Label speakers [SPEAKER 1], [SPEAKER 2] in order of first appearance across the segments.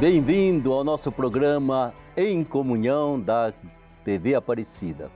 [SPEAKER 1] Bem-vindo ao nosso programa Em Comunhão da TV Aparecida.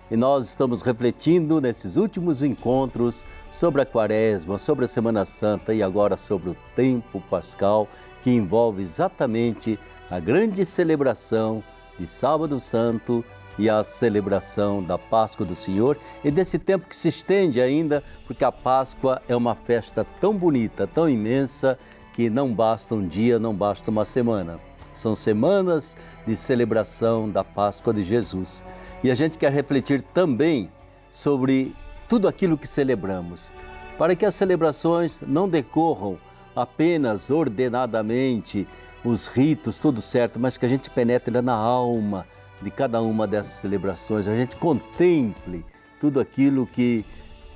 [SPEAKER 1] E nós estamos refletindo nesses últimos encontros sobre a Quaresma, sobre a Semana Santa e agora sobre o tempo pascal, que envolve exatamente a grande celebração de Sábado Santo e a celebração da Páscoa do Senhor, e desse tempo que se estende ainda, porque a Páscoa é uma festa tão bonita, tão imensa, que não basta um dia, não basta uma semana. São semanas de celebração da Páscoa de Jesus. E a gente quer refletir também sobre tudo aquilo que celebramos, para que as celebrações não decorram apenas ordenadamente, os ritos, tudo certo, mas que a gente penetre na alma de cada uma dessas celebrações, a gente contemple tudo aquilo que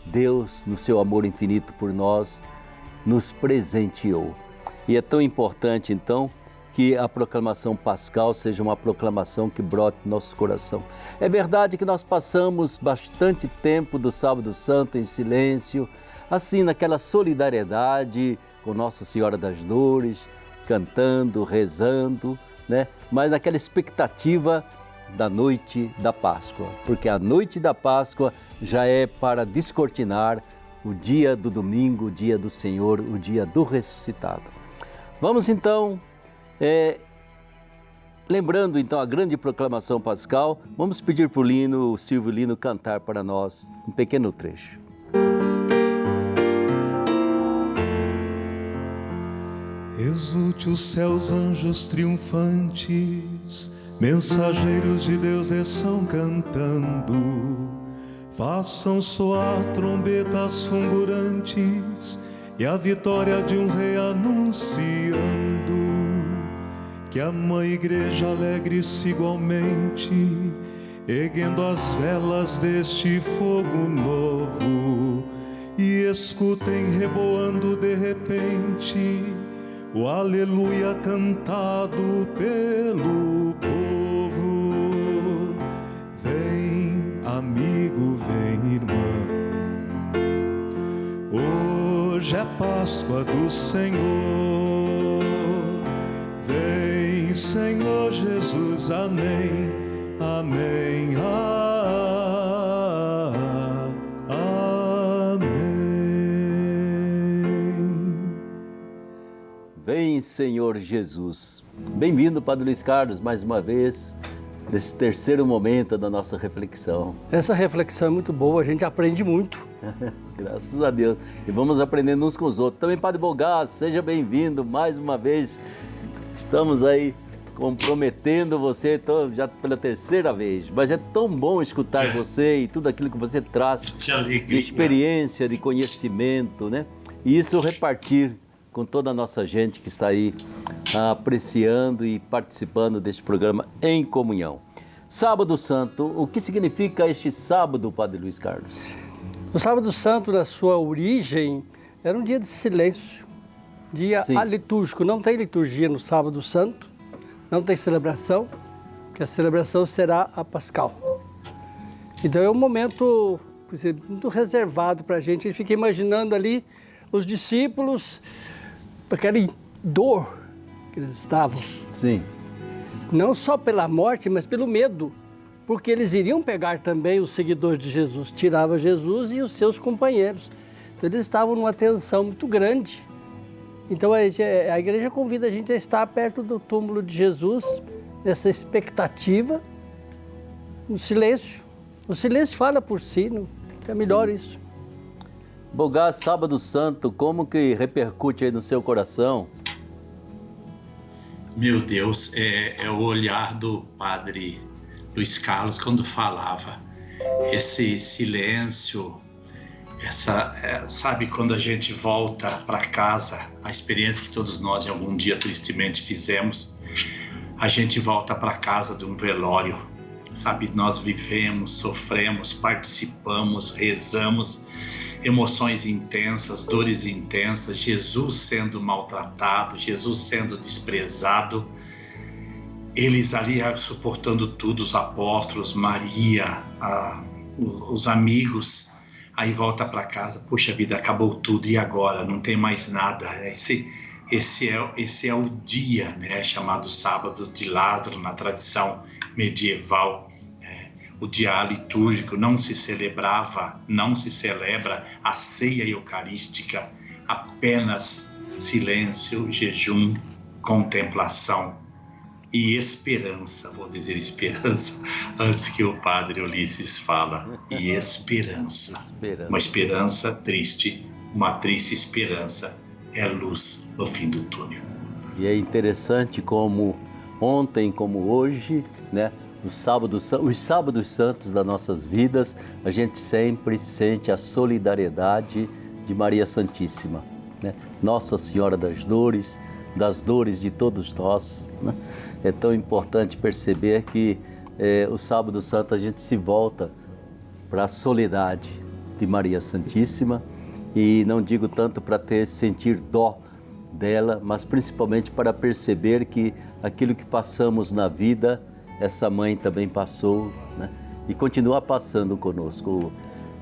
[SPEAKER 1] Deus, no seu amor infinito por nós, nos presenteou. E é tão importante, então, que a proclamação pascal seja uma proclamação que brote no nosso coração. É verdade que nós passamos bastante tempo do Sábado Santo em silêncio, assim, naquela solidariedade com Nossa Senhora das Dores, cantando, rezando, né? Mas naquela expectativa da noite da Páscoa, porque a noite da Páscoa já é para descortinar o dia do domingo, o dia do Senhor, o dia do ressuscitado. Vamos então, lembrando então a grande proclamação pascal, vamos pedir para o Silvio Lino cantar para nós um pequeno trecho.
[SPEAKER 2] Exulte os céus, anjos triunfantes, mensageiros de Deus desçam cantando, façam soar trombetas fulgurantes e a vitória de um rei anunciando, que a Mãe Igreja alegre-se igualmente, erguendo as velas deste fogo novo, e escutem reboando de repente o aleluia cantado pelo povo. Vem, amigo, vem, irmão, hoje é Páscoa do Senhor. Vem, Senhor Jesus, amém, amém,
[SPEAKER 1] Vem, Senhor Jesus. Bem-vindo, Padre Luiz Carlos, mais uma vez, nesse terceiro momento da nossa reflexão.
[SPEAKER 3] Essa reflexão é muito boa, a gente aprende muito.
[SPEAKER 1] Graças a Deus. E vamos aprendendo uns com os outros. Também, Padre Bogás, seja bem-vindo mais uma vez. Estamos aí comprometendo você já pela terceira vez. Mas é tão bom escutar você e tudo aquilo que você traz de experiência, de conhecimento, né? E isso repartir com toda a nossa gente que está aí apreciando e participando deste programa Em Comunhão. Sábado Santo, o que significa este sábado, Padre Luiz Carlos?
[SPEAKER 3] O Sábado Santo, na sua origem, era um dia de silêncio, dia alitúrgico. Não tem liturgia no Sábado Santo, não tem celebração, que a celebração será a Pascal. Então é um momento, por exemplo, muito reservado para a gente. A gente fica imaginando ali os discípulos, aquela dor que eles estavam.
[SPEAKER 1] Sim.
[SPEAKER 3] Não só pela morte, mas pelo medo, porque eles iriam pegar também os seguidores de Jesus, tirava Jesus e os seus companheiros. Então eles estavam numa tensão muito grande. Então a igreja convida a gente a estar perto do túmulo de Jesus, nessa expectativa, no silêncio. O silêncio fala por si, não é melhor isso.
[SPEAKER 1] Bogás, Sábado Santo, como que repercute aí no seu coração?
[SPEAKER 4] Meu Deus, é o olhar do Padre Luiz Carlos quando falava. Esse silêncio, sabe, quando a gente volta para casa, a experiência que todos nós em algum dia tristemente fizemos, a gente volta para casa de um velório, sabe? Nós vivemos, sofremos, participamos, rezamos, emoções intensas, dores intensas, Jesus sendo maltratado, Jesus sendo desprezado, eles ali suportando tudo, os apóstolos, Maria, os amigos, aí volta para casa, puxa vida, acabou tudo, e agora? Não tem mais nada. esse é o dia, né, chamado sábado de Lázaro na tradição medieval. O dia litúrgico não se celebra a ceia eucarística, apenas silêncio, jejum, contemplação e esperança. Vou dizer esperança antes que o padre Ulisses fala. E esperança. Uma esperança triste, uma triste esperança é luz no fim do túnel.
[SPEAKER 1] E é interessante como ontem, como hoje, né? Os sábados santos das nossas vidas, a gente sempre sente a solidariedade de Maria Santíssima, né? Nossa Senhora das dores de todos nós, né? É tão importante perceber que o sábado santo a gente se volta para a soledade de Maria Santíssima, e não digo tanto para sentir dó dela, mas principalmente para perceber que aquilo que passamos na vida, essa mãe também passou, né? E continua passando conosco.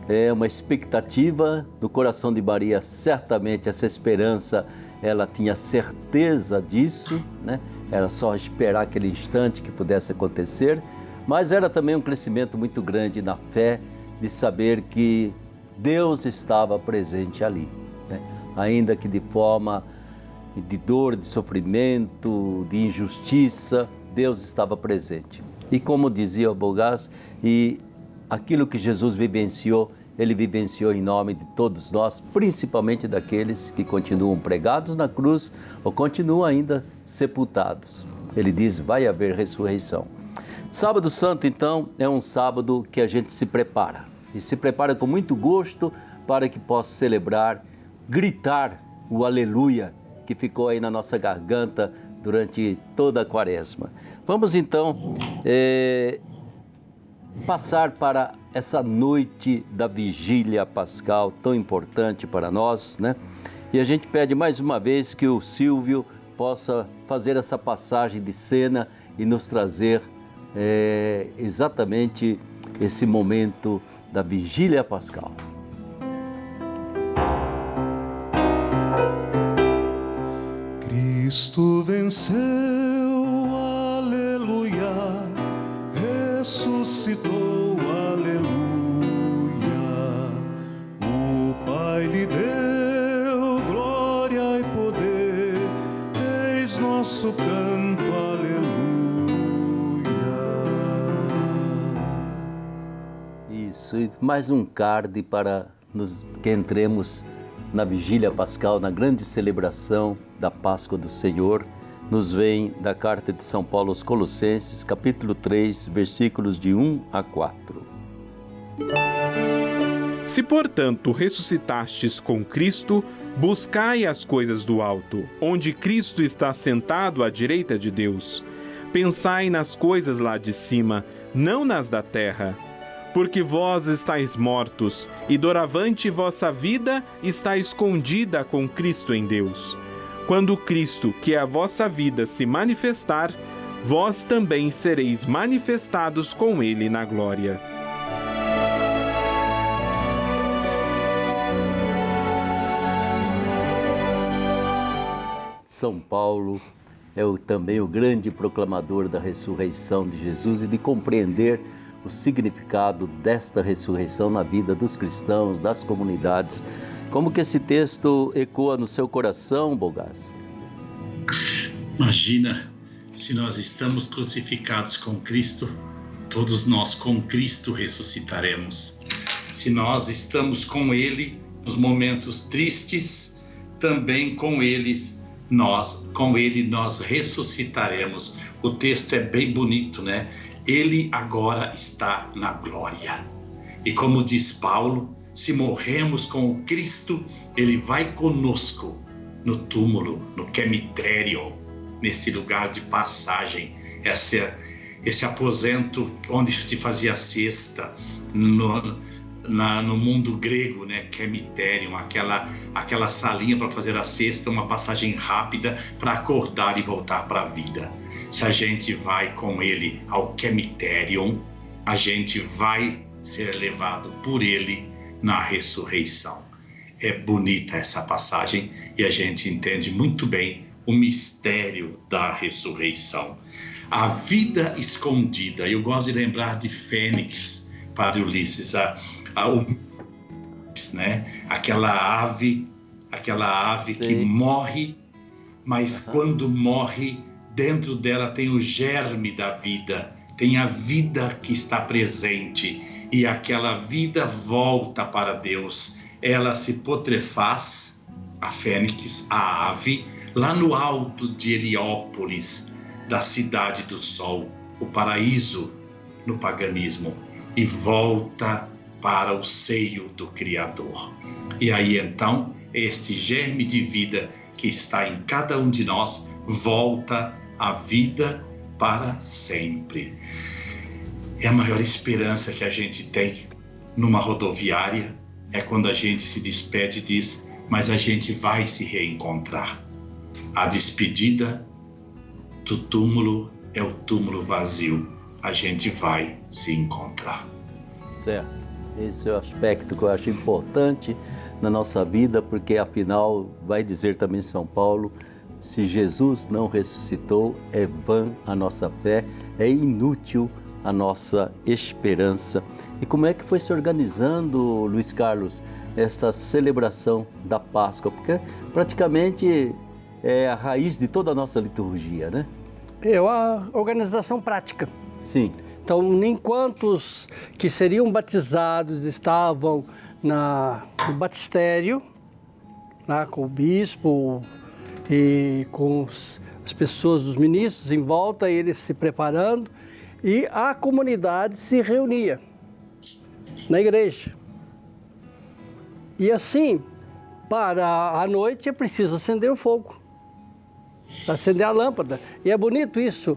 [SPEAKER 1] É uma expectativa do coração de Maria, certamente essa esperança, ela tinha certeza disso, né? Era só esperar aquele instante que pudesse acontecer, mas era também um crescimento muito grande na fé, de saber que Deus estava presente ali, né? Ainda que de forma de dor, de sofrimento, de injustiça, Deus estava presente. E como dizia o Bogás, e aquilo que Jesus vivenciou, Ele vivenciou em nome de todos nós, principalmente daqueles que continuam pregados na cruz ou continuam ainda sepultados. Ele diz, vai haver ressurreição. Sábado Santo, então, é um sábado que a gente se prepara. E se prepara com muito gosto para que possa celebrar, gritar o aleluia que ficou aí na nossa garganta durante toda a quaresma. Vamos então passar para essa noite da vigília pascal tão importante para nós, né? E a gente pede mais uma vez que o Silvio possa fazer essa passagem de cena e nos trazer exatamente esse momento da vigília pascal.
[SPEAKER 2] Cristo venceu, aleluia, ressuscitou, aleluia. O Pai lhe deu glória e poder, eis nosso canto, aleluia.
[SPEAKER 1] Isso, e mais um card para que entremos na vigília pascal, na grande celebração da Páscoa do Senhor, nos vem da carta de São Paulo aos Colossenses, capítulo 3, versículos de 1 a 4.
[SPEAKER 5] Se, portanto, ressuscitastes com Cristo, buscai as coisas do alto, onde Cristo está sentado à direita de Deus. Pensai nas coisas lá de cima, não nas da terra. Porque vós estáis mortos, e doravante vossa vida está escondida com Cristo em Deus. Quando Cristo, que é a vossa vida, se manifestar, vós também sereis manifestados com Ele na glória.
[SPEAKER 1] São Paulo é também o grande proclamador da ressurreição de Jesus e de compreender o significado desta ressurreição na vida dos cristãos, das comunidades. Como que esse texto ecoa no seu coração, Bogás?
[SPEAKER 4] Imagina, se nós estamos crucificados com Cristo, todos nós com Cristo ressuscitaremos. Se nós estamos com Ele nos momentos tristes, também com Ele nós ressuscitaremos. O texto é bem bonito, né? Ele agora está na glória. E como diz Paulo, se morremos com o Cristo, Ele vai conosco no túmulo, no cemitério, nesse lugar de passagem, esse aposento onde se fazia a cesta, no mundo grego, né? Cemitério, aquela salinha para fazer a cesta, uma passagem rápida para acordar e voltar para a vida. Se a gente vai com Ele ao cemitério, a gente vai ser levado por Ele na ressurreição. É bonita essa passagem e a gente entende muito bem o mistério da ressurreição. A vida escondida. Eu gosto de lembrar de Fênix, Padre Ulisses, né? Aquela ave que morre, mas quando morre, dentro dela tem o germe da vida, tem a vida que está presente, e aquela vida volta para Deus. Ela se putrefaz, a Fênix, a ave, lá no alto de Heliópolis, da cidade do sol, o paraíso no paganismo, e volta para o seio do Criador. E aí então, este germe de vida que está em cada um de nós volta à vida para sempre. É a maior esperança que a gente tem numa rodoviária, é quando a gente se despede e diz, mas a gente vai se reencontrar. A despedida do túmulo é o túmulo vazio. A gente vai se encontrar.
[SPEAKER 1] Certo. Esse é o aspecto que eu acho importante na nossa vida, porque afinal vai dizer também São Paulo, se Jesus não ressuscitou, é vã a nossa fé, é inútil a nossa esperança. E como é que foi se organizando, Luiz Carlos, esta celebração da Páscoa? Porque praticamente é a raiz de toda a nossa liturgia, né?
[SPEAKER 3] É a organização prática.
[SPEAKER 1] Sim.
[SPEAKER 3] Então, nem quantos que seriam batizados estavam no batistério, lá com o bispo e com as pessoas, os ministros em volta, eles se preparando, e a comunidade se reunia na igreja. E assim, para a noite é preciso acender o fogo, acender a lâmpada. E é bonito isso,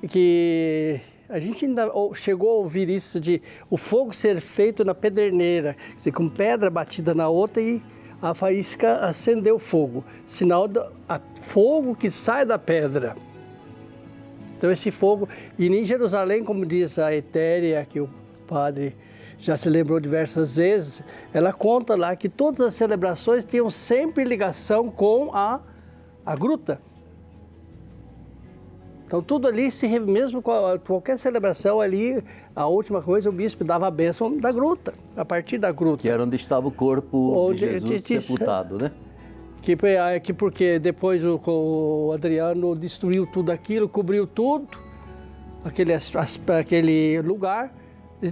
[SPEAKER 3] que a gente ainda chegou a ouvir isso de o fogo ser feito na pederneira, com pedra batida na outra e a faísca acendeu o fogo, sinal do fogo que sai da pedra. Então esse fogo, e em Jerusalém, como diz a Etéria, que o padre já se lembrou diversas vezes, ela conta lá que todas as celebrações tinham sempre ligação com a gruta. Então tudo ali, mesmo qualquer celebração ali, a última coisa, o bispo dava a bênção da gruta, a partir da gruta.
[SPEAKER 1] Que era onde estava o corpo de Jesus sepultado, né?
[SPEAKER 3] Porque depois o Adriano destruiu tudo aquilo, cobriu tudo, aquele lugar,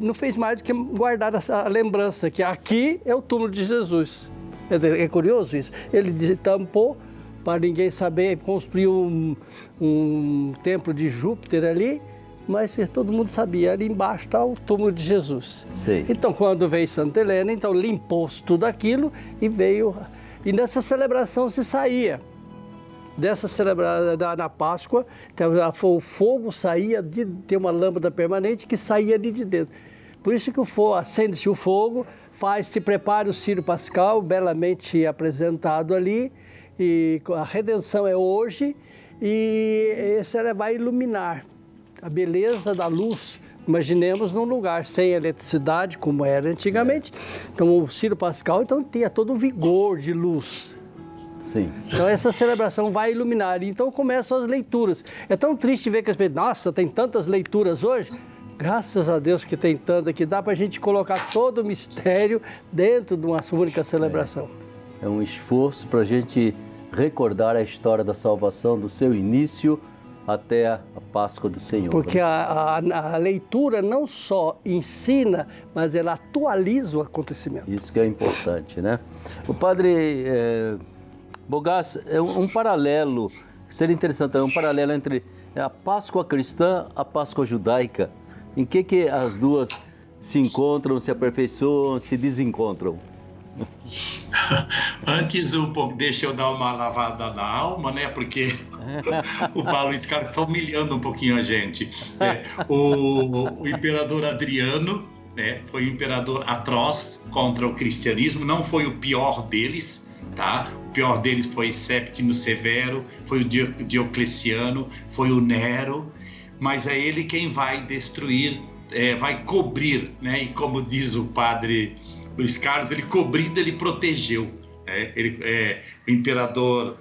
[SPEAKER 3] não fez mais do que guardar a lembrança, que aqui é o túmulo de Jesus. É curioso isso. Ele tampou, para ninguém saber, construiu um templo de Júpiter ali, mas todo mundo sabia, ali embaixo está o túmulo de Jesus.
[SPEAKER 1] Sim.
[SPEAKER 3] Então, quando veio Santa Helena, então limpou-se tudo aquilo e veio... E nessa celebração se saía, dessa celebração na Páscoa, então, o fogo saía, tem uma lâmpada permanente que saía ali de dentro. Por isso que acende-se o fogo, se prepara o Círio Pascal, belamente apresentado ali, e a redenção é hoje, e ela vai iluminar a beleza da luz. Imaginemos num lugar sem eletricidade, como era antigamente. Então o Círio Pascal tinha todo o vigor de luz.
[SPEAKER 1] Sim.
[SPEAKER 3] Então essa celebração vai iluminar. Então começam as leituras. É tão triste ver que as pessoas, nossa, tem tantas leituras hoje. Graças a Deus que tem tanta, que dá para a gente colocar todo o mistério dentro de uma única celebração.
[SPEAKER 1] É um esforço para a gente recordar a história da salvação, do seu início até a Páscoa do Senhor.
[SPEAKER 3] Porque a leitura não só ensina, mas ela atualiza o acontecimento.
[SPEAKER 1] Isso que é importante, né? O padre Bogás, é um paralelo, seria interessante, é um paralelo entre a Páscoa cristã e a Páscoa judaica. Em que as duas se encontram, se aperfeiçoam, se desencontram?
[SPEAKER 4] Antes, deixa eu dar uma lavada na alma, né? Porque o Paulo Luiz Carlos está humilhando um pouquinho a gente. O imperador Adriano, né, foi um imperador atroz contra o cristianismo, não foi o pior deles, tá? O pior deles foi Séptimo Severo, foi o Diocleciano, foi o Nero, mas é ele quem vai destruir, vai cobrir, né? E como diz o padre Luiz Carlos, ele cobrindo, ele protegeu. O imperador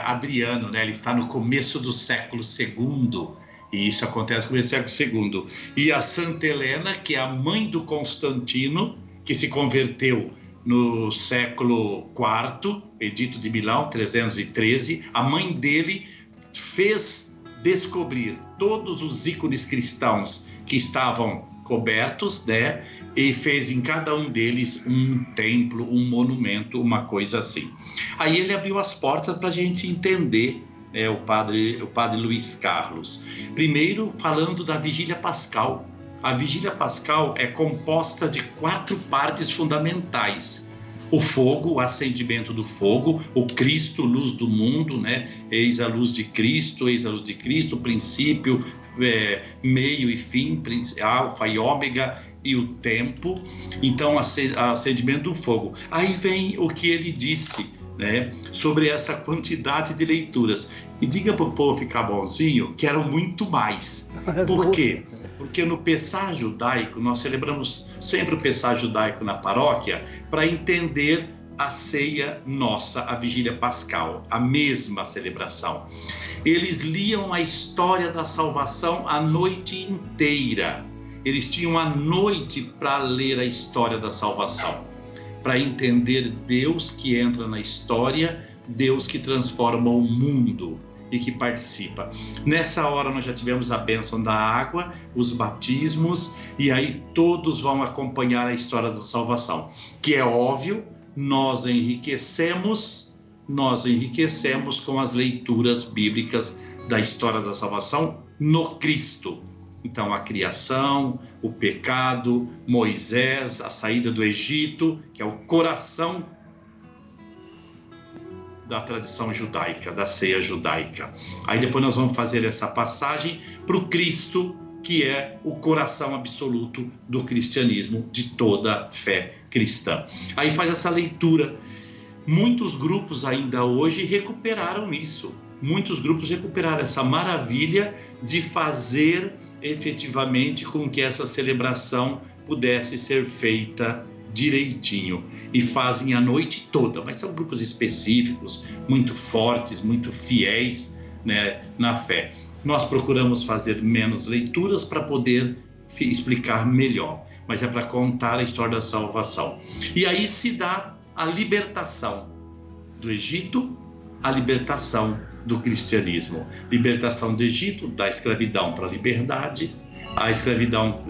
[SPEAKER 4] Adriano, né? Ele está no começo do século II, e isso acontece no começo do século II. E a Santa Helena, que é a mãe do Constantino, que se converteu no século IV, Edito de Milão, 313, a mãe dele fez descobrir todos os ícones cristãos que estavam cobertos, né? E fez em cada um deles um templo, um monumento, uma coisa assim. Aí ele abriu as portas para a gente entender, né, o padre Luiz Carlos. Primeiro, falando da Vigília Pascal. A Vigília Pascal é composta de 4 partes fundamentais. O fogo, o acendimento do fogo, o Cristo, luz do mundo, né? Eis a luz de Cristo, princípio, meio e fim, alfa e ômega, e o tempo. Então, acendimento do fogo. Aí vem o que ele disse, né, sobre essa quantidade de leituras. E diga para o povo ficar bonzinho que eram muito mais. Por quê? Porque no Pessah judaico, nós celebramos sempre o Pessah judaico na paróquia para entender a ceia nossa, a Vigília Pascal, a mesma celebração. Eles liam a história da salvação a noite inteira. Eles tinham a noite para ler a história da salvação, para entender Deus que entra na história, Deus que transforma o mundo e que participa. Nessa hora nós já tivemos a bênção da água, os batismos, e aí todos vão acompanhar a história da salvação, que é óbvio, nós enriquecemos com as leituras bíblicas da história da salvação no Cristo. Então, a criação, o pecado, Moisés, a saída do Egito, que é o coração da tradição judaica, da ceia judaica. Aí depois nós vamos fazer essa passagem para o Cristo, que é o coração absoluto do cristianismo, de toda fé cristã. Aí faz essa leitura. Muitos grupos ainda hoje recuperaram isso. Muitos grupos recuperaram essa maravilha de fazer efetivamente com que essa celebração pudesse ser feita direitinho, e fazem a noite toda, mas são grupos específicos, muito fortes, muito fiéis, né, na fé. Nós procuramos fazer menos leituras para poder explicar melhor, mas é para contar a história da salvação. E aí se dá a libertação do Egito, a libertação do cristianismo. Libertação do Egito, da escravidão para a liberdade, a escravidão,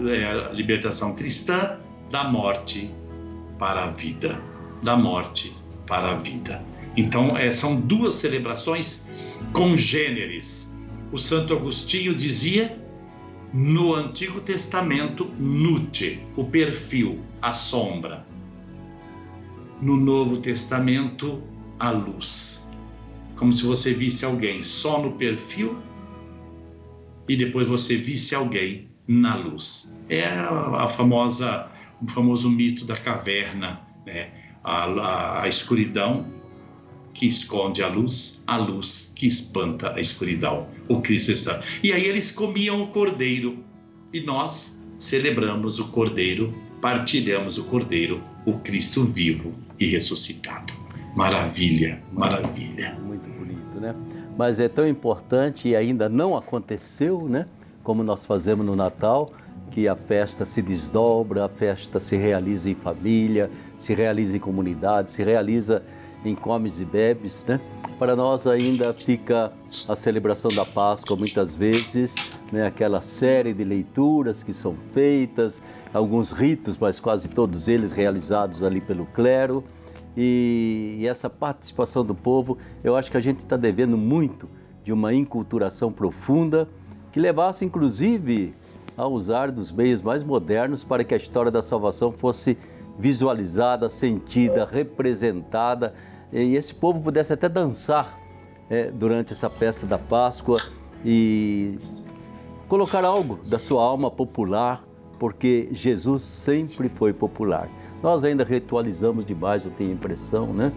[SPEAKER 4] a libertação cristã, da morte para a vida. Da morte para a vida. Então, são 2 celebrações congêneres. O Santo Agostinho dizia, no Antigo Testamento, nute, o perfil, a sombra. No Novo Testamento, a luz. Como se você visse alguém só no perfil e depois você visse alguém na luz. É o famoso mito da caverna, né? A escuridão que esconde a luz que espanta a escuridão. O Cristo está. E aí eles comiam o cordeiro e nós celebramos o cordeiro, partilhamos o cordeiro, o Cristo vivo e ressuscitado. Maravilha, maravilha.
[SPEAKER 1] Muito bonito, né? Mas é tão importante e ainda não aconteceu, né? Como nós fazemos no Natal, que a festa se desdobra, a festa se realiza em família, se realiza em comunidade, se realiza em comes e bebes, né? Para nós ainda fica a celebração da Páscoa, muitas vezes, né? Aquela série de leituras que são feitas, alguns ritos, mas quase todos eles realizados ali pelo clero. E essa participação do povo, eu acho que a gente está devendo muito de uma enculturação profunda, que levasse inclusive a usar dos meios mais modernos para que a história da salvação fosse visualizada, sentida, representada, e esse povo pudesse até dançar durante essa festa da Páscoa e colocar algo da sua alma popular, porque Jesus sempre foi popular. Nós ainda ritualizamos demais, eu tenho a impressão, né?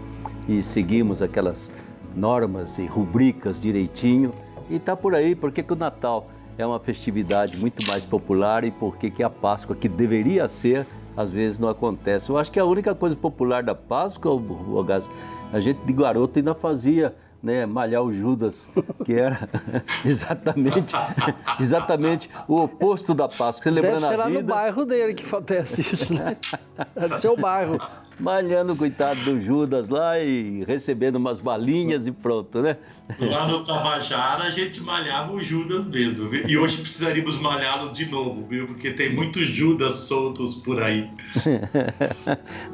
[SPEAKER 1] E seguimos aquelas normas e rubricas direitinho. E está por aí, porque que o Natal é uma festividade muito mais popular e porque que a Páscoa, que deveria ser, às vezes não acontece. Eu acho que a única coisa popular da Páscoa, a gente de garoto ainda fazia né, malhar o Judas, que era exatamente o oposto da Páscoa. Celebrando
[SPEAKER 3] deve ser
[SPEAKER 1] a vida.
[SPEAKER 3] Lá no bairro dele que acontece isso, né? É do seu bairro.
[SPEAKER 1] Malhando, coitado do Judas lá e recebendo umas balinhas e pronto, né?
[SPEAKER 4] Lá no Tabajara a gente malhava o Judas mesmo, viu? E hoje precisaríamos malhá-lo de novo, viu? Porque tem muitos Judas soltos por aí.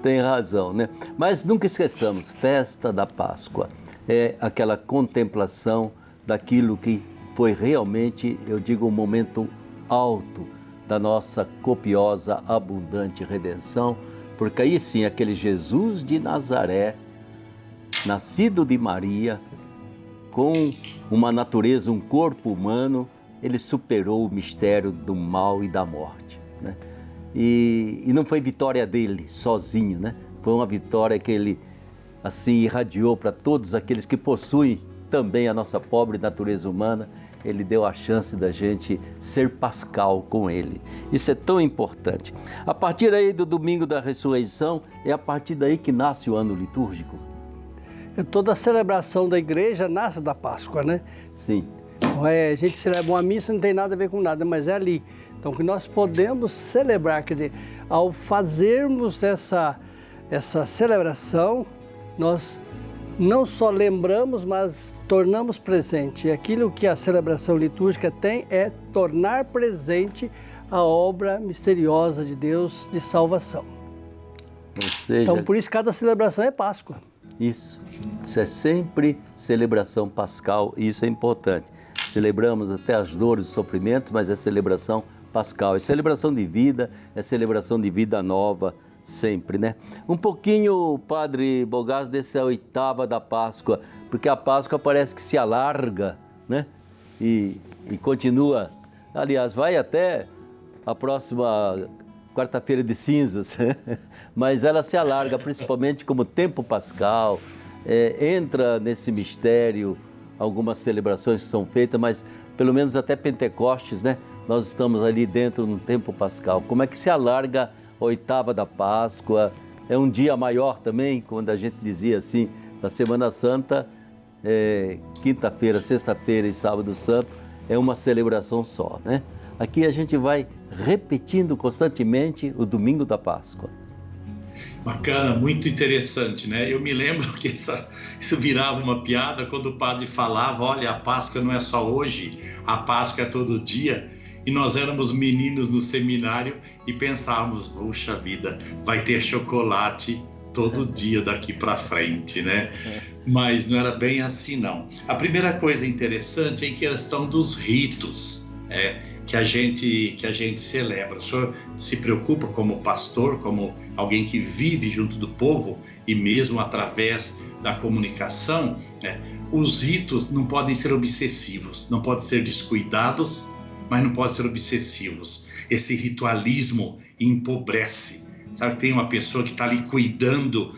[SPEAKER 1] Tem razão, né? Mas nunca esqueçamos, festa da Páscoa é aquela contemplação daquilo que foi realmente, eu digo, um momento alto da nossa copiosa, abundante redenção, porque aí sim, aquele Jesus de Nazaré, nascido de Maria, com uma natureza, um corpo humano, ele superou o mistério do mal e da morte, né? E não foi vitória dele sozinho, né? Foi uma vitória que ele, assim, irradiou para todos aqueles que possuem também a nossa pobre natureza humana. Ele deu a chance da gente ser pascal com ele. Isso é tão importante. A partir aí do domingo da ressurreição, é a partir daí que nasce o ano litúrgico.
[SPEAKER 3] Toda a celebração da igreja nasce da Páscoa, né?
[SPEAKER 1] Sim.
[SPEAKER 3] A gente celebra uma missa, não tem nada a ver com nada, mas é ali. Então, que nós podemos celebrar, quer dizer, ao fazermos essa celebração, nós não só lembramos, mas tornamos presente. E aquilo que a celebração litúrgica tem é tornar presente a obra misteriosa de Deus de salvação.
[SPEAKER 1] Ou seja,
[SPEAKER 3] então, por isso, cada celebração é Páscoa.
[SPEAKER 1] Isso é sempre celebração pascal, e isso é importante. Celebramos até as dores e sofrimentos, mas é celebração pascal, é celebração de vida, é celebração de vida nova, sempre, né? Um pouquinho, Padre Bogás, dessa oitava da Páscoa, porque a Páscoa parece que se alarga, né? E continua, aliás, vai até a próxima quarta-feira de cinzas, mas ela se alarga, principalmente como tempo pascal, entra nesse mistério, algumas celebrações que são feitas, mas pelo menos até Pentecostes, né? Nós estamos ali dentro de um tempo pascal. Como é que se alarga a oitava da Páscoa? É um dia maior também, quando a gente dizia assim, na Semana Santa, quinta-feira, sexta-feira e sábado santo, é uma celebração só, né? Aqui a gente vai repetindo constantemente o domingo da Páscoa.
[SPEAKER 4] Bacana, muito interessante, né? Eu me lembro que isso virava uma piada quando o padre falava, olha, a Páscoa não é só hoje, a Páscoa é todo dia. E nós éramos meninos no seminário e pensávamos, puxa vida, vai ter chocolate todo dia daqui para frente, né? Mas não era bem assim, não. A primeira coisa interessante é em questão dos ritos, que a gente celebra. O senhor se preocupa como pastor, como alguém que vive junto do povo e mesmo através da comunicação, os ritos não podem ser obsessivos, não podem ser descuidados, mas não podem ser obsessivos. Esse ritualismo empobrece. Sabe, tem uma pessoa que está ali cuidando,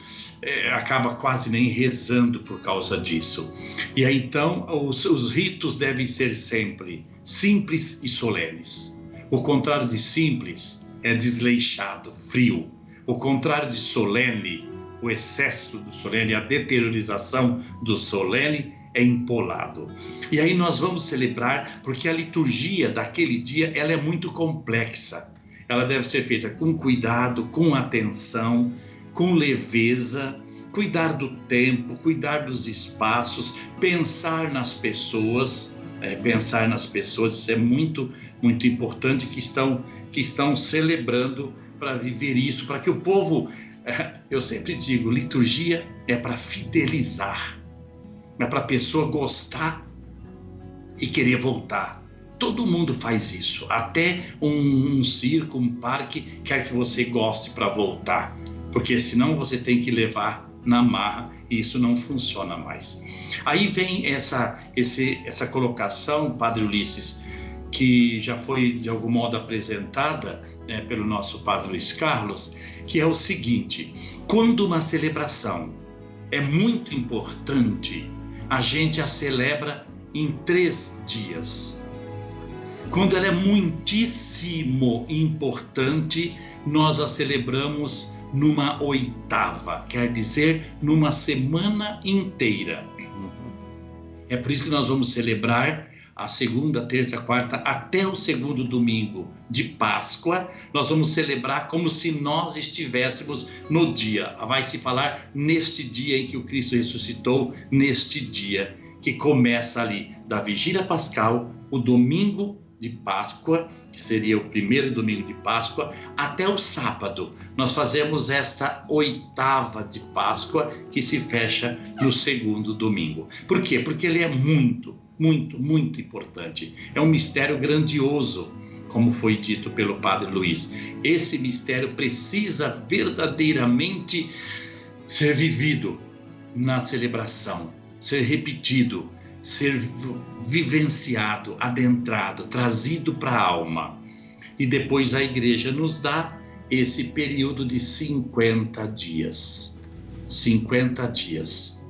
[SPEAKER 4] acaba quase nem rezando por causa disso. E aí, então, os ritos devem ser sempre simples e solenes. O contrário de simples é desleixado, frio. O contrário de solene, o excesso do solene, a deteriorização do solene, é empolado. E aí nós vamos celebrar, porque a liturgia daquele dia ela é muito complexa. Ela deve ser feita com cuidado, com atenção, com leveza, cuidar do tempo, cuidar dos espaços, pensar nas pessoas, isso é muito, muito importante, que estão celebrando para viver isso, para que o povo, eu sempre digo, liturgia é para fidelizar, é para a pessoa gostar e querer voltar. Todo mundo faz isso, até um circo, um parque quer que você goste para voltar, porque senão você tem que levar na marra e isso não funciona mais. Aí vem essa colocação, Padre Ulisses, que já foi de algum modo apresentada pelo nosso Padre Luiz Carlos, que é o seguinte: quando uma celebração é muito importante, a gente a celebra em 3 dias. Quando ela é muitíssimo importante, nós a celebramos numa 8ª, quer dizer, numa semana inteira. É por isso que nós vamos celebrar a segunda, terça, quarta, até o segundo domingo de Páscoa. Nós vamos celebrar como se nós estivéssemos no dia. Vai se falar neste dia em que o Cristo ressuscitou, neste dia que começa ali da Vigília Pascal, o domingo de Páscoa, que seria o primeiro domingo de Páscoa, até o sábado. Nós fazemos esta oitava de Páscoa, que se fecha no segundo domingo. Por quê? Porque ele é muito importante. É um mistério grandioso, como foi dito pelo Padre Luiz. Esse mistério precisa verdadeiramente ser vivido na celebração, ser repetido, ser vivenciado, adentrado, trazido para a alma. E depois a Igreja nos dá esse período de 50 dias. 50 dias,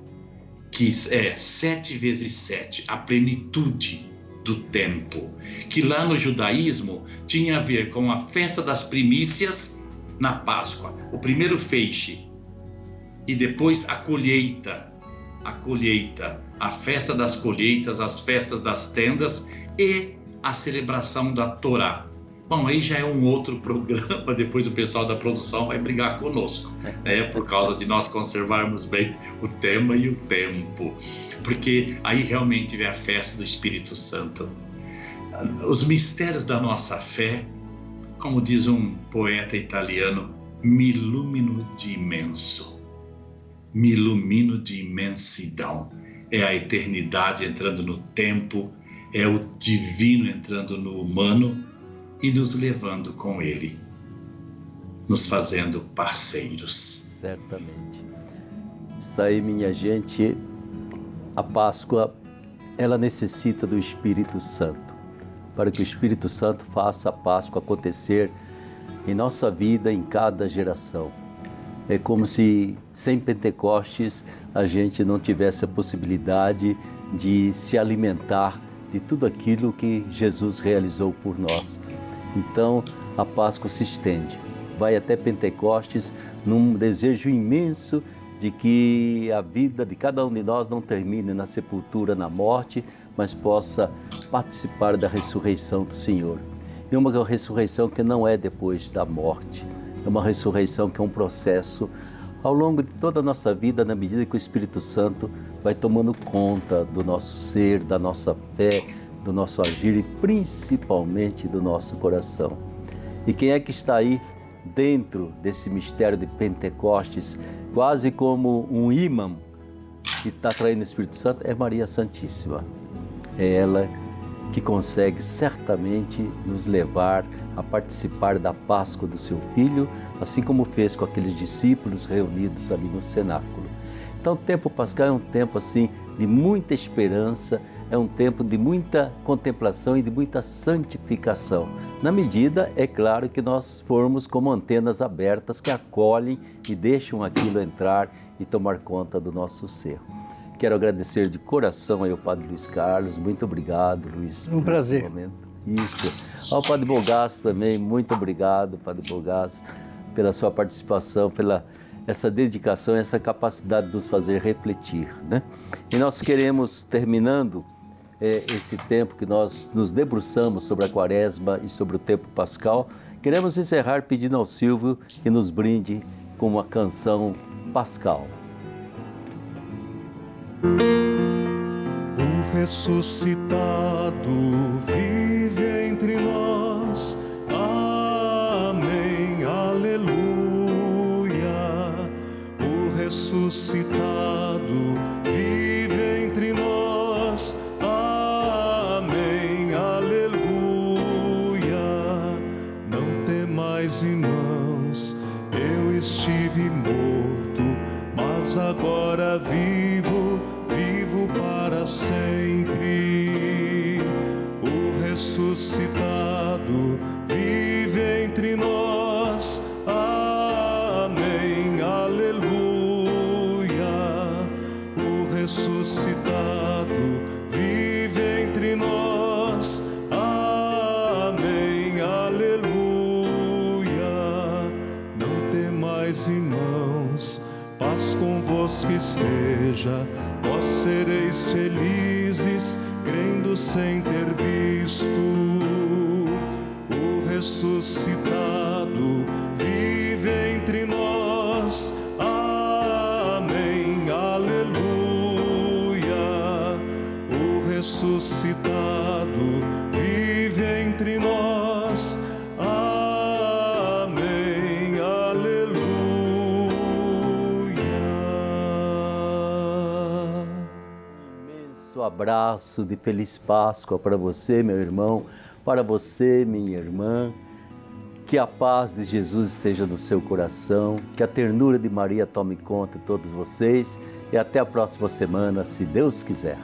[SPEAKER 4] que é 7 vezes 7, a plenitude do tempo, que lá no judaísmo tinha a ver com a festa das primícias na Páscoa, o primeiro feixe, e depois a colheita, a festa das colheitas, as festas das tendas e a celebração da Torá. Bom, aí já é um outro programa, depois o pessoal da produção vai brigar conosco, né? Por causa de nós conservarmos bem o tema e o tempo, porque aí realmente é a festa do Espírito Santo. Os mistérios da nossa fé, como diz um poeta italiano, me illumino de imenso, me ilumino de imensidão. É a eternidade entrando no tempo, é o divino entrando no humano e nos levando com ele, nos fazendo parceiros.
[SPEAKER 1] Certamente. Está aí, minha gente, a Páscoa, ela necessita do Espírito Santo, para que o Espírito Santo faça a Páscoa acontecer em nossa vida, em cada geração. É como se sem Pentecostes a gente não tivesse a possibilidade de se alimentar de tudo aquilo que Jesus realizou por nós. Então, a Páscoa se estende, vai até Pentecostes num desejo imenso de que a vida de cada um de nós não termine na sepultura, na morte, mas possa participar da ressurreição do Senhor. E uma ressurreição que não é depois da morte, é uma ressurreição que é um processo ao longo de toda a nossa vida, na medida que o Espírito Santo vai tomando conta do nosso ser, da nossa fé, do nosso agir e principalmente do nosso coração. E quem é que está aí dentro desse mistério de Pentecostes, quase como um ímã que está atraindo o Espírito Santo? É Maria Santíssima. É ela que consegue certamente nos levar a participar da Páscoa do seu Filho, assim como fez com aqueles discípulos reunidos ali no cenáculo. Então, o tempo pascal é um tempo assim de muita esperança, é um tempo de muita contemplação e de muita santificação. Na medida, é claro, que nós formos como antenas abertas que acolhem e deixam aquilo entrar e tomar conta do nosso ser. Quero agradecer de coração ao Padre Luiz Carlos. Muito obrigado, Luiz.
[SPEAKER 3] Um prazer.
[SPEAKER 1] Momento. Isso. Ao Padre Bogasso também, muito obrigado, Padre Bogasso, pela sua participação, pela essa dedicação, essa capacidade de nos fazer refletir, né? E nós queremos, terminando esse tempo que nós nos debruçamos sobre a Quaresma e sobre o tempo pascal, queremos encerrar pedindo ao Silvio que nos brinde com uma canção pascal.
[SPEAKER 2] O ressuscitado vive entre nós. Amém, aleluia. O ressuscitado vive entre nós. Amém, aleluia. Não temais, irmãos, eu estive morto, mas agora vivo, vivo para sempre. O ressuscitado vive entre nós. Amém, aleluia. O ressuscitado vive entre nós. Amém, aleluia. Não temais, irmãos, paz convosco esteja. Vós sereis felizes, crendo sem ter visto o ressuscitado, vive entre nós. Amém, aleluia. O ressuscitado vive entre nós. Amém, aleluia.
[SPEAKER 1] Um imenso abraço de Feliz Páscoa para você, meu irmão, para você, minha irmã. Que a paz de Jesus esteja no seu coração, que a ternura de Maria tome conta de todos vocês e até a próxima semana, se Deus quiser.